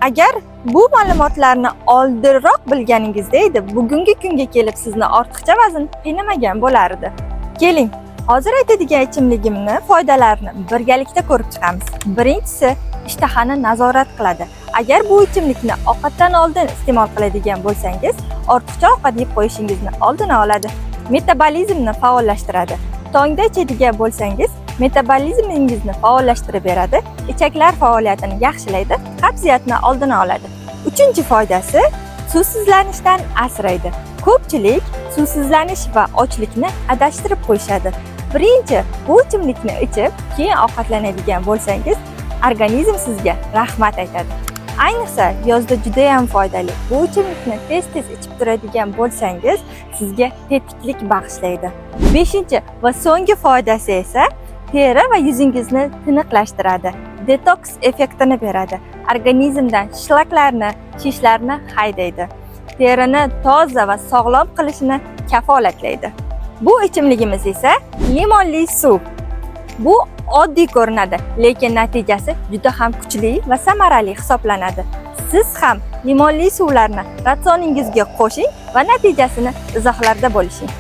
Agar bu ma'lumotlarni oldinroq bilganingizda edi, bugungi kunga kelib sizni ortiqcha vazn qiynamagan bo'lardi. Keling, hozir aytadigan ichimligimni foydalarini birgalikda ko'rib chiqamiz. Birinchisi, ishtahani nazorat qiladi. Agar bu ichimlikni ovqatdan oldin iste'mol qiladigan bo'lsangiz, ortiqcha ovqat yeb qo'yishingizni oldini oladi. Metabolizmni faollashtiradi. Tongda ichadigan bo'lsangiz, metabolizmingizni faollashtirib beradi, ichaklar faoliyatini yaxshilaydi, qabziyatni oldini oladi. Uchinchi foydasi, suvsizlanishdan asraydi. Ko'pchilik suvsizlanish va ochlikni adashtirib qo'yishadi. Birinchi, bu ichimlikni ichib, keyin ovqatlanadigan bo'lsangiz, organizm sizga rahmat aytadi. Ayniqsa, yozda juda ham foydali. Bu ichimlikni tez-tez ichib turadigan bo'lsangiz, sizga tetiklik bag'ishlaydi. Beshinchi va so'nggi foydasi esa teri va yuzingizni tiniqlashtiradi. Detoks effektini beradi. Organizmdan shlaklarni, shishlarni haydaydi. Terini toza va sog'lom qilishini kafolatlaydi. Bu ichimligimiz esa limonli suv. Bu oddiy ko'rinadi, lekin natijasi juda ham kuchli va samarali hisoblanadi. Siz ham limonli suvlarni ratsioningizga qo'shing va natijasini izohlarda bo'lishing.